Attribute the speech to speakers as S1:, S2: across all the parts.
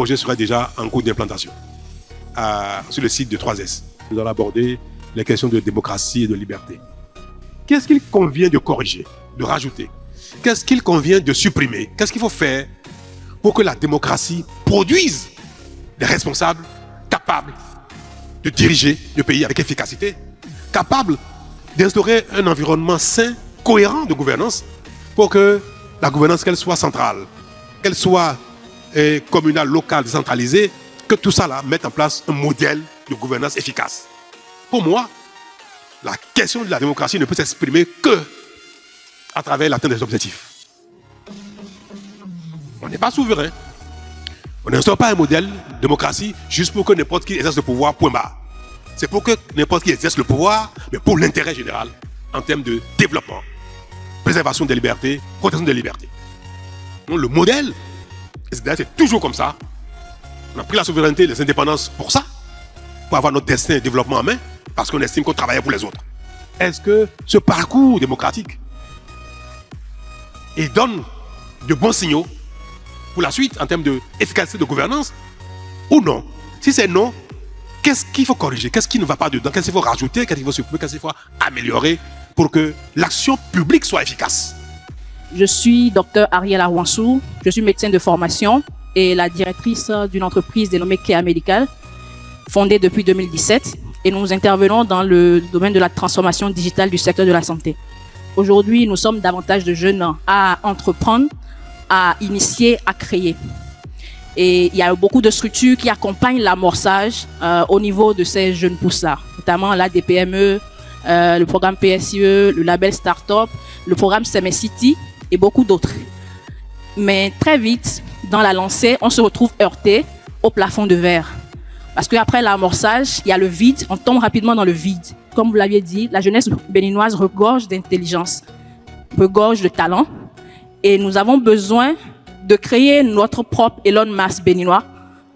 S1: projet sera déjà en cours d'implantation sur le site de 3S. Nous allons aborder les questions de démocratie et de liberté. Qu'est-ce qu'il convient de corriger, de rajouter? Qu'est-ce qu'il convient de supprimer? Qu'est-ce qu'il faut faire pour que la démocratie produise des responsables capables de diriger le pays avec efficacité, capables d'instaurer un environnement sain, cohérent de gouvernance, pour que la gouvernance, qu'elle soit centrale, qu'elle soit communale, locale, décentralisée, que tout ça là mette en place un modèle de gouvernance efficace. Pour moi, la question de la démocratie ne peut s'exprimer que à travers l'atteinte des objectifs. On n'est pas souverain. On n'instaure pas un modèle de démocratie juste pour que n'importe qui exerce le pouvoir, point barre. C'est pour que n'importe qui exerce le pouvoir, mais pour l'intérêt général, en termes de développement, préservation des libertés, protection des libertés. Donc, le modèle, c'est toujours comme ça. On a pris la souveraineté, les indépendances pour ça, pour avoir notre destin et développement en main, parce qu'on estime qu'on travaille pour les autres. Est-ce que ce parcours démocratique il donne de bons signaux pour la suite en termes d'efficacité de gouvernance ou non? Si c'est non, qu'est-ce qu'il faut corriger? Qu'est-ce qui ne va pas dedans? Qu'est-ce qu'il faut rajouter? Qu'est-ce qu'il faut supprimer? Qu'est-ce qu'il faut améliorer pour que l'action publique soit efficace?
S2: Je suis Dr Ariel Arwansou, je suis médecin de formation et la directrice d'une entreprise dénommée Kea Medical, fondée depuis 2017, et nous intervenons dans le domaine de la transformation digitale du secteur de la santé. Aujourd'hui, nous sommes davantage de jeunes à entreprendre, à initier, à créer. Et il y a beaucoup de structures qui accompagnent l'amorçage au niveau de ces jeunes pousses-là, notamment l'ADPME, le programme PSIE, le label Startup, le programme Semesity et beaucoup d'autres. Mais très vite, dans la lancée, on se retrouve heurté au plafond de verre. Parce qu'après l'amorçage, il y a le vide, on tombe rapidement dans le vide. Comme vous l'aviez dit, la jeunesse béninoise regorge d'intelligence, regorge de talent. Et nous avons besoin de créer notre propre Elon Musk béninois.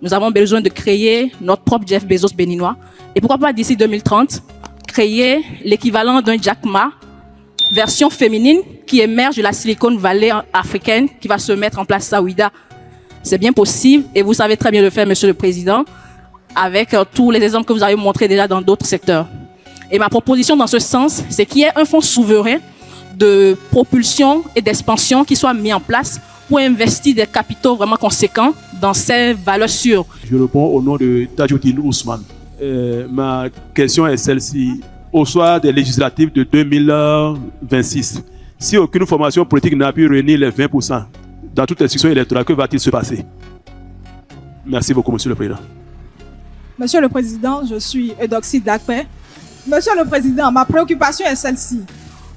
S2: Nous avons besoin de créer notre propre Jeff Bezos béninois. Et pourquoi pas d'ici 2030, créer l'équivalent d'un Jack Ma, version féminine qui émerge de la Silicon Valley africaine, qui va se mettre en place à Ouida. C'est bien possible et vous savez très bien le faire, Monsieur le Président, avec tous les exemples que vous avez montrés déjà dans d'autres secteurs. Et ma proposition dans ce sens, c'est qu'il y ait un fonds souverain de propulsion et d'expansion qui soit mis en place pour investir des capitaux vraiment conséquents dans ces valeurs sûres.
S3: Je réponds au nom de Tajoudine Ousmane. Ma question est celle-ci. Au soir des législatives de 2026, si aucune formation politique n'a pu réunir les 20% dans toute institution électorale, que va-t-il se passer? Merci beaucoup, Monsieur le Président.
S4: Monsieur le Président, je suis Eudoxie Dakpe. Monsieur le Président, ma préoccupation est celle-ci.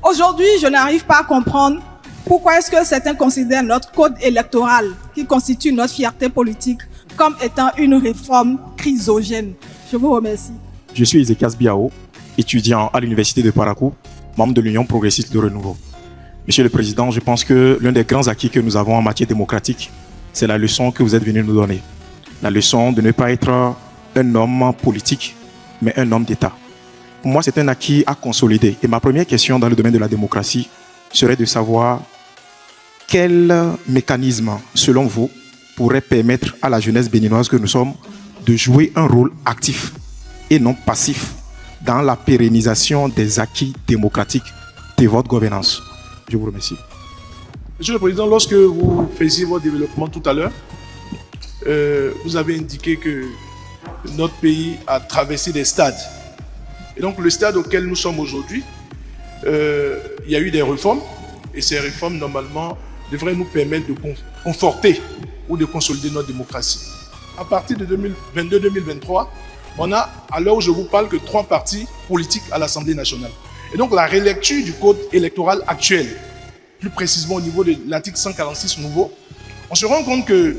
S4: Aujourd'hui, je n'arrive pas à comprendre pourquoi est-ce que certains considèrent notre code électoral, qui constitue notre fierté politique, comme étant une réforme chrysogène. Je vous remercie.
S5: Je suis Ezekias Biao, étudiant à l'Université de Parakou, membre de l'Union progressiste de renouveau. Monsieur le Président, je pense que l'un des grands acquis que nous avons en matière démocratique, c'est la leçon que vous êtes venu nous donner. La leçon de ne pas être un homme politique, mais un homme d'État. Pour moi, c'est un acquis à consolider. Et ma première question dans le domaine de la démocratie serait de savoir quel mécanisme, selon vous, pourrait permettre à la jeunesse béninoise que nous sommes de jouer un rôle actif et non passif dans la pérennisation des acquis démocratiques de votre gouvernance. Je vous remercie.
S6: Monsieur le Président, lorsque vous faisiez votre développement tout à l'heure, vous avez indiqué que notre pays a traversé des stades. Et donc le stade auquel nous sommes aujourd'hui, il y a eu des réformes, et ces réformes, normalement, devraient nous permettre de conforter ou de consolider notre démocratie. À partir de 2022-2023, on a, à l'heure où je vous parle, que 3 partis politiques à l'Assemblée nationale. Et donc la relecture du code électoral actuel, plus précisément au niveau de l'article 146 nouveau, on se rend compte que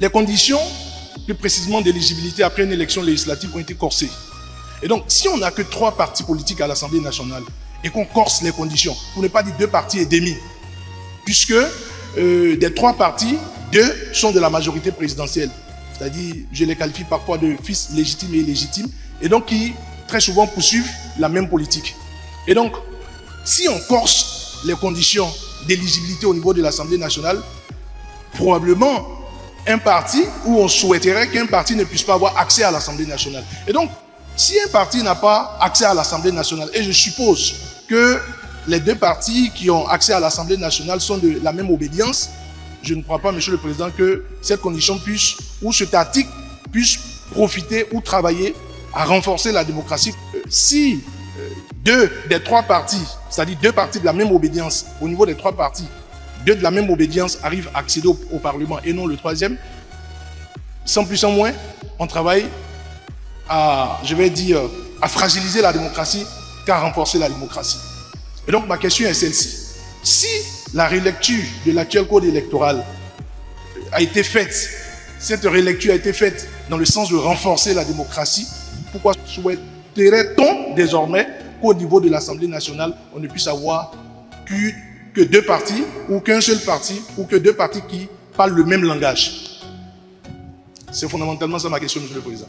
S6: les conditions, plus précisément d'éligibilité après une élection législative, ont été corsées. Et donc, si on n'a que 3 partis politiques à l'Assemblée nationale et qu'on corse les conditions, pour ne pas dire 2 partis et demi, puisque des 3 partis, 2 sont de la majorité présidentielle, c'est-à-dire, je les qualifie parfois de fils légitimes et illégitimes, et donc qui très souvent poursuivent la même politique. Et donc, si on corse les conditions d'éligibilité au niveau de l'Assemblée nationale, probablement un parti où on souhaiterait qu'un parti ne puisse pas avoir accès à l'Assemblée nationale. Et donc, si un parti n'a pas accès à l'Assemblée nationale, et je suppose que les deux partis qui ont accès à l'Assemblée nationale sont de la même obédience, je ne crois pas, Monsieur le Président, que cette condition puisse, ou cet article puisse profiter ou travailler à renforcer la démocratie. Si deux des trois partis, c'est-à-dire deux partis de la même obédience, au niveau des trois partis, deux de la même obédience arrivent à accéder au Parlement et non le troisième, sans plus sans moins, on travaille à, je vais dire, à fragiliser la démocratie qu'à renforcer la démocratie. Et donc ma question est celle-ci. Si la relecture de l'actuel code électoral a été faite, cette relecture a été faite dans le sens de renforcer la démocratie, pourquoi souhaiterait-on désormais qu'au niveau de l'Assemblée nationale, on ne puisse avoir que deux partis, ou qu'un seul parti, ou que deux partis qui parlent le même langage? C'est fondamentalement ça ma question, Monsieur le Président.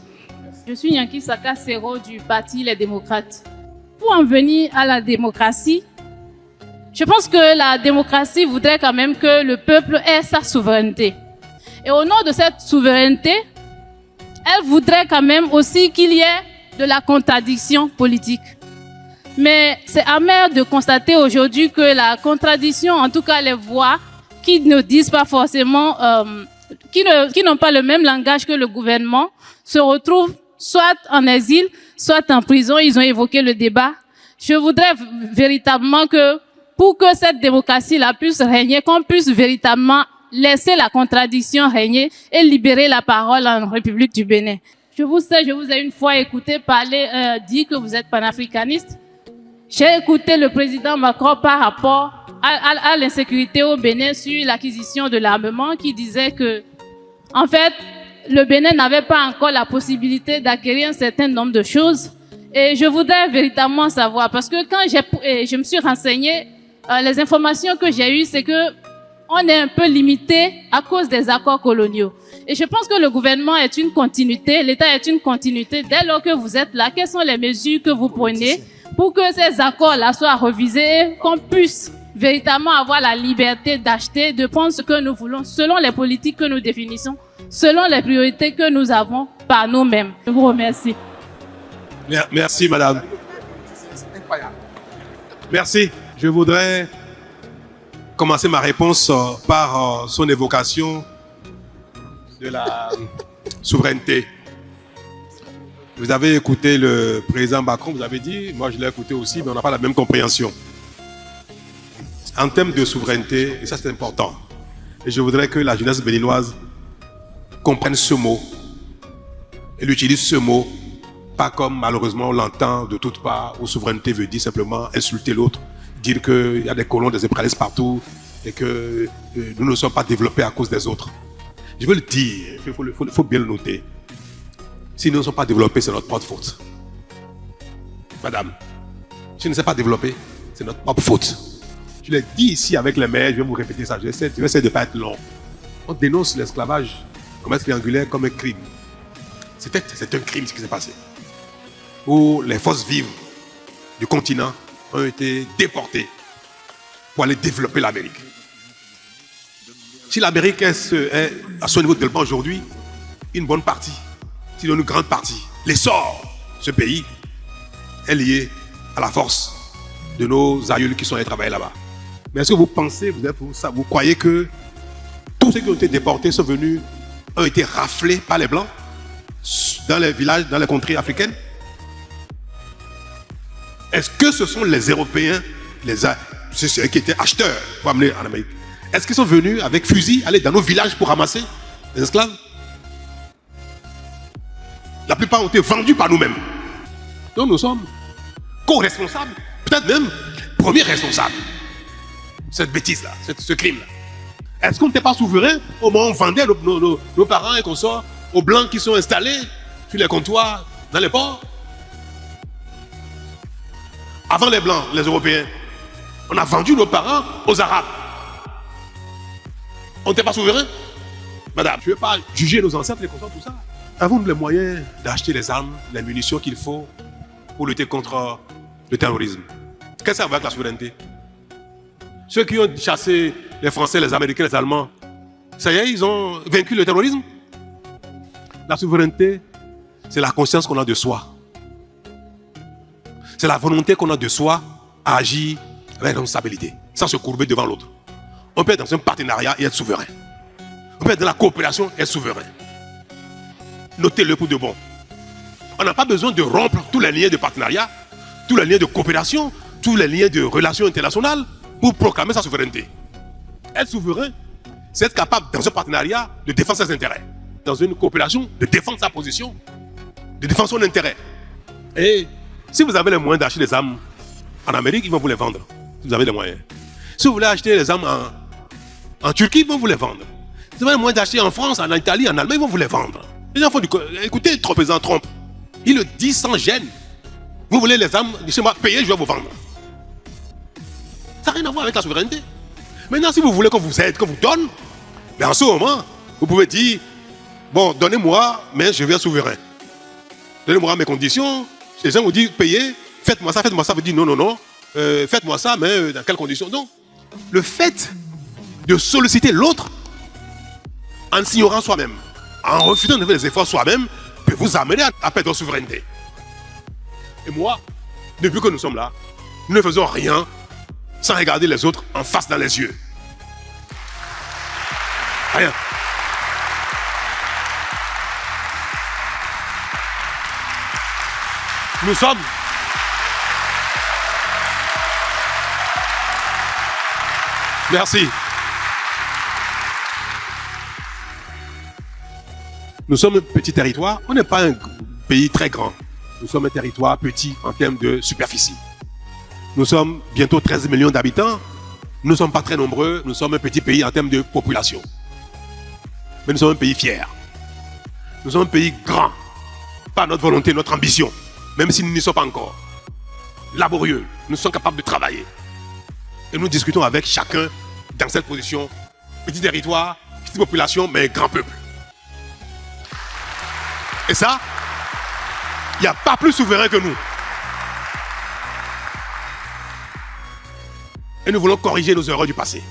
S7: Je suis Yanki Saka Sero du Parti Les Démocrates. Pour en venir à la démocratie, je pense que la démocratie voudrait quand même que le peuple ait sa souveraineté. Et au nom de cette souveraineté, elle voudrait quand même aussi qu'il y ait de la contradiction politique. Mais c'est amer de constater aujourd'hui que la contradiction, en tout cas les voix qui ne disent pas forcément, qui n'ont pas le même langage que le gouvernement, se retrouvent soit en exil, soit en prison. Ils ont évoqué le débat. Je voudrais véritablement que pour que cette démocratie-là puisse régner, qu'on puisse véritablement laisser la contradiction régner et libérer la parole en République du Bénin. Je vous ai une fois écouté parler, dire que vous êtes panafricaniste. J'ai écouté le président Macron par rapport à l'insécurité au Bénin sur l'acquisition de l'armement, qui disait que, en fait, le Bénin n'avait pas encore la possibilité d'acquérir un certain nombre de choses. Et je voudrais véritablement savoir, parce que quand je me suis renseignée, les informations que j'ai eues, c'est que on est un peu limité à cause des accords coloniaux. Et je pense que le gouvernement est une continuité, l'État est une continuité. Dès lors que vous êtes là, quelles sont les mesures que vous prenez pour que ces accords-là soient revisés, qu'on puisse véritablement avoir la liberté d'acheter, de prendre ce que nous voulons, selon les politiques que nous définissons, selon les priorités que nous avons par nous-mêmes. Je vous remercie.
S1: Merci, madame.
S6: C'est incroyable.
S1: Merci. Je voudrais commencer ma réponse par son évocation de la souveraineté. Vous avez écouté le président Macron, vous avez dit, moi je l'ai écouté aussi, mais on n'a pas la même compréhension. En termes de souveraineté, et ça c'est important, et je voudrais que la jeunesse béninoise comprenne ce mot, et utilise ce mot, pas comme malheureusement on l'entend de toutes parts, où souveraineté veut dire simplement insulter l'autre, dire qu'il y a des colons, des impérialistes partout, et que nous ne sommes pas développés à cause des autres. Je veux le dire, il faut bien le noter. Si nous ne sommes pas développés, c'est notre propre faute. Madame, si nous ne sommes pas développés, c'est notre propre faute. Je l'ai dit ici avec les maires, je vais vous répéter ça, je vais essayer de ne pas être long. On dénonce l'esclavage, commerce triangulaire comme un crime. C'est un crime ce qui s'est passé. Où les forces vives du continent ont été déportées pour aller développer l'Amérique. Si l'Amérique est à son niveau de développement aujourd'hui, une bonne partie, sinon une grande partie, l'essor de ce pays est lié à la force de nos aïeuls qui sont allés travailler là-bas. Mais est-ce que vous pensez, vous croyez que tous ceux qui ont été déportés sont venus, ont été raflés par les Blancs dans les villages, dans les contrées africaines? Est-ce que ce sont les Européens, ceux qui étaient acheteurs pour amener en Amérique? Est-ce qu'ils sont venus avec fusil, aller dans nos villages pour ramasser les esclaves? La plupart ont été vendus par nous-mêmes. Donc nous sommes co-responsables, peut-être même premiers responsables. Cette bêtise-là, ce crime-là. Est-ce qu'on n'était pas souverain au moment où on vendait nos parents et consorts aux Blancs qui sont installés sur les comptoirs, dans les ports? Avant les Blancs, les Européens, on a vendu nos parents aux Arabes. On n'était pas souverain? Madame, je ne veux pas juger nos ancêtres, les consorts, tout ça. Avons-nous les moyens d'acheter les armes, les munitions qu'il faut pour lutter contre le terrorisme? Qu'est-ce que ça va avec la souveraineté? Ceux qui ont chassé les Français, les Américains, les Allemands, Ça y est, ils ont vaincu le terrorisme. La souveraineté, c'est la conscience qu'on a de soi. C'est la volonté qu'on a de soi à agir avec responsabilité, sans se courber devant l'autre. On peut être dans un partenariat et être souverain. On peut être dans la coopération et être souverain. Notez-le pour de bon. On n'a pas besoin de rompre tous les liens de partenariat, tous les liens de coopération, tous les liens de relations internationales pour proclamer sa souveraineté. Être souverain, c'est être capable, dans un partenariat, de défendre ses intérêts. Dans une coopération, de défendre sa position, de défendre son intérêt. Et si vous avez les moyens d'acheter des armes en Amérique, ils vont vous les vendre. Si vous avez les moyens. Si vous voulez acheter les armes en Turquie, ils vont vous les vendre. Si vous avez les moyens d'acheter en France, en Italie, en Allemagne, ils vont vous les vendre. Les gens font du... Écoutez, le président Trump, il le dit sans gêne. Vous voulez les armes, laissez-moi payer, je vais vous vendre. Ça n'a rien à voir avec la souveraineté. Maintenant, si vous voulez qu'on vous aide, qu'on vous donne, ben en ce moment, vous pouvez dire, bon, donnez-moi, mais je vais être souverain. Donnez-moi mes conditions. Les gens vous disent, payez, faites-moi ça, vous dites non, non, non. Faites-moi ça, mais dans quelles conditions? Donc, le fait de solliciter l'autre en s'ignorant soi-même, en refusant de faire des efforts soi-même, peut vous amener à perdre votre souveraineté. Et moi, depuis que nous sommes là, nous ne faisons rien sans regarder les autres en face dans les yeux. Rien. Nous sommes... Merci. Nous sommes un petit territoire. On n'est pas un pays très grand. Nous sommes un territoire petit en termes de superficie. Nous sommes bientôt 13 millions d'habitants. Nous ne sommes pas très nombreux. Nous sommes un petit pays en termes de population. Mais nous sommes un pays fier. Nous sommes un pays grand. Pas notre volonté, notre ambition. Même si nous n'y sommes pas encore. Laborieux. Nous sommes capables de travailler. Et nous discutons avec chacun dans cette position. Petit territoire, petite population, mais grand peuple. Et ça, il n'y a pas plus souverain que nous. Et nous voulons corriger nos erreurs du passé.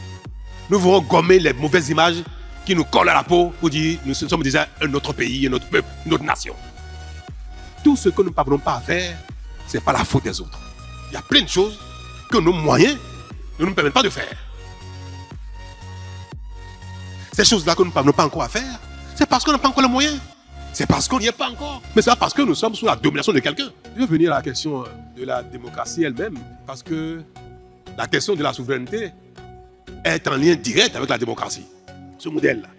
S1: Nous voulons gommer les mauvaises images qui nous collent à la peau pour dire nous sommes déjà un autre pays, un autre peuple, une autre nation. Tout ce que nous ne parvenons pas à faire, ce n'est pas la faute des autres. Il y a plein de choses que nos moyens ne nous permettent pas de faire. Ces choses-là que nous ne parvenons pas encore à faire, c'est parce qu'on n'a pas encore les moyens. C'est parce qu'on n'y est pas encore. Mais c'est pas parce que nous sommes sous la domination de quelqu'un. Je vais venir à la question de la démocratie elle-même, parce que la question de la souveraineté est en lien direct avec la démocratie. Ce modèle-là.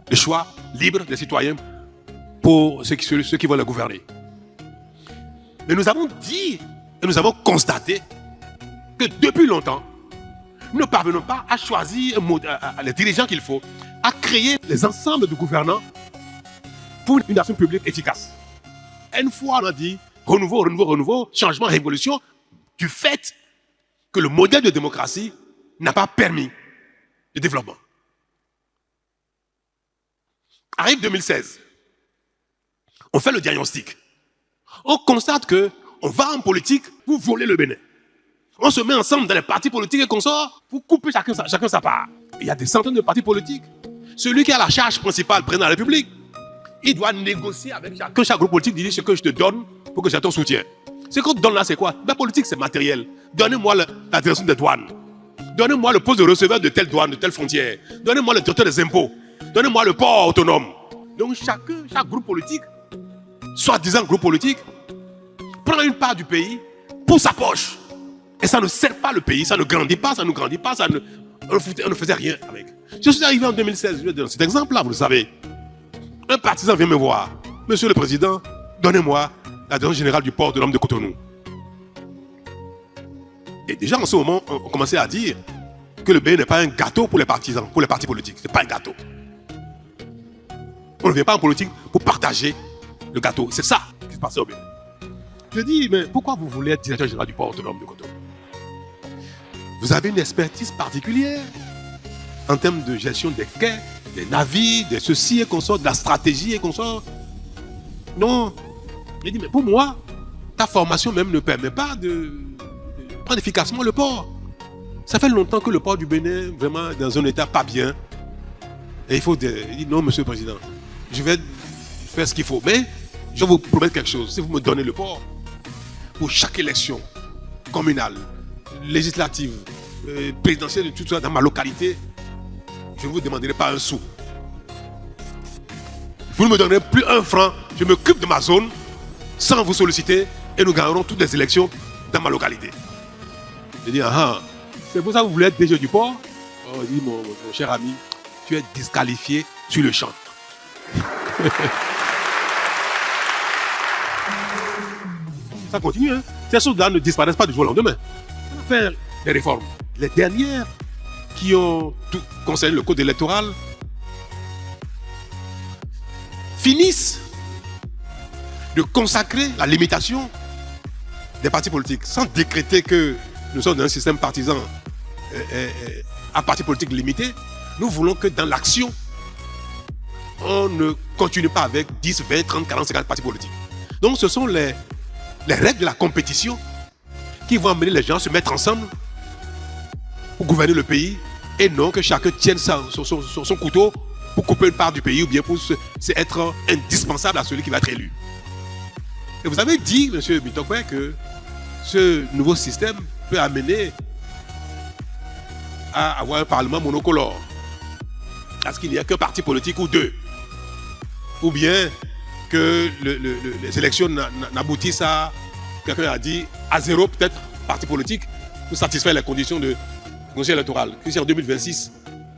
S1: Le choix libre des citoyens pour ceux qui vont les gouverner. Mais nous avons dit et nous avons constaté que depuis longtemps, nous ne parvenons pas à choisir les dirigeants qu'il faut, à créer les ensembles de gouvernants pour une action publique efficace. Une fois, on a dit renouveau, renouveau, renouveau, changement, révolution, du fait que le modèle de démocratie n'a pas permis le développement. Arrive 2016. On fait le diagnostic. On constate qu'on va en politique pour voler le Bénin. On se met ensemble dans les partis politiques et consorts pour couper chacun sa part. Il y a des centaines de partis politiques. Celui qui a la charge principale, président de la République, il doit négocier avec chaque groupe politique, dit ce que je te donne pour que j'ai ton soutien. Ce qu'on te donne là, c'est quoi? La politique, c'est matériel. Donnez-moi la direction des douanes. Donnez-moi le poste de receveur de telle douane, de telle frontière. Donnez-moi le directeur des impôts. Donnez-moi le port autonome. Donc chaque groupe politique, soi-disant groupe politique, prend une part du pays pour sa poche. Et ça ne sert pas le pays, ça ne grandit pas, ça ne grandit pas, on ne faisait rien avec. Je suis arrivé en 2016, je vais donner cet exemple-là, vous le savez. Un partisan vient me voir. Monsieur le Président, donnez-moi la direction générale du port autonome de Cotonou. Et déjà en ce moment, on commençait à dire que le Bénin n'est pas un gâteau pour les partisans, pour les partis politiques. Ce n'est pas un gâteau. On ne vient pas en politique pour partager le gâteau. C'est ça qui se passait au Bénin. Je dis, mais pourquoi vous voulez être directeur général du port autonome de Cotonou? Vous avez une expertise particulière en termes de gestion des quais, des navires, de ceci et consorts, de la stratégie et consorts. Non. Je dis, mais pour moi, ta formation même ne permet pas de prendre efficacement le port. Ça fait longtemps que le port du Bénin, vraiment, dans un état pas bien. Et il faut dire, non, monsieur le président, je vais faire ce qu'il faut. Mais je vous promets quelque chose. Si vous me donnez le port, pour chaque élection communale, législative, présidentielle, tout ça dans ma localité, je ne vous demanderai pas un sou. Vous ne me donnerez plus un franc. Je m'occupe de ma zone sans vous solliciter et nous gagnerons toutes les élections dans ma localité. Je dis, c'est pour ça que vous voulez être DG du port? Oh, dit mon cher ami, tu es disqualifié sur le champ. Ça continue, hein. Ces choses-là ne disparaissent pas du jour au lendemain. On va faire des réformes. Les dernières qui ont tout concerné le code électoral finissent de consacrer la limitation des partis politiques sans décréter que nous sommes dans un système partisan à partis politiques limités. Nous voulons que dans l'action, on ne continue pas avec 10, 20, 30, 40, 50 partis politiques. Donc ce sont les règles de la compétition qui vont amener les gens à se mettre ensemble pour gouverner le pays et non que chacun tienne son couteau pour couper une part du pays ou bien pour être indispensable à celui qui va être élu. Et vous avez dit, M. Bitokwe, que ce nouveau système peut amener à avoir un parlement monocolore. Parce qu'il n'y a qu'un parti politique ou deux. Ou bien que les élections n'aboutissent à, quelqu'un a dit, à zéro peut-être parti politique pour satisfaire les conditions de conseil électoral. Que si en 2026,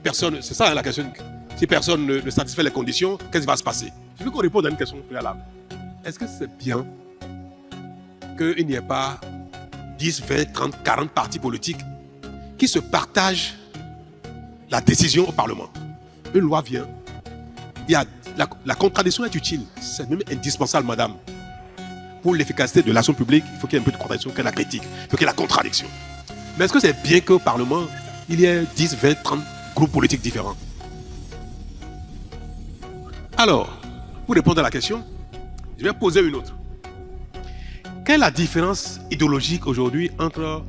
S1: personne, c'est ça la question, si personne ne satisfait les conditions, qu'est-ce qui va se passer? Je veux qu'on réponde à une question préalable. Est-ce que c'est bien qu'il n'y ait pas 10, 20, 30, 40 partis politiques qui se partagent la décision au Parlement? Une loi vient. Il y a, la contradiction est utile. C'est même indispensable, madame. Pour l'efficacité de l'action publique, il faut qu'il y ait un peu de contradiction, qu'il y ait la critique, il faut qu'il y ait la contradiction. Mais est-ce que c'est bien qu'au Parlement, il y ait 10, 20, 30 groupes politiques différents? Alors, pour répondre à la question, je vais poser une autre. Quelle est la différence idéologique aujourd'hui entre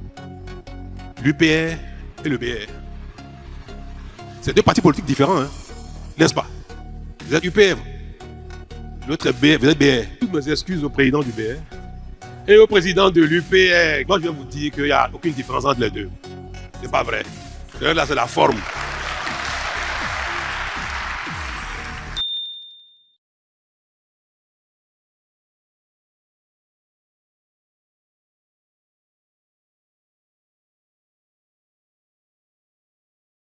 S1: l'UPR et le BR? C'est deux partis politiques différents, hein? N'est-ce pas? Vous êtes UPR, l'autre est BR, vous êtes BR. Toutes mes excuses au président du BR et au président de l'UPR. Moi, je vais vous dire qu'il n'y a aucune différence entre les deux. C'est pas vrai. Là, c'est la forme.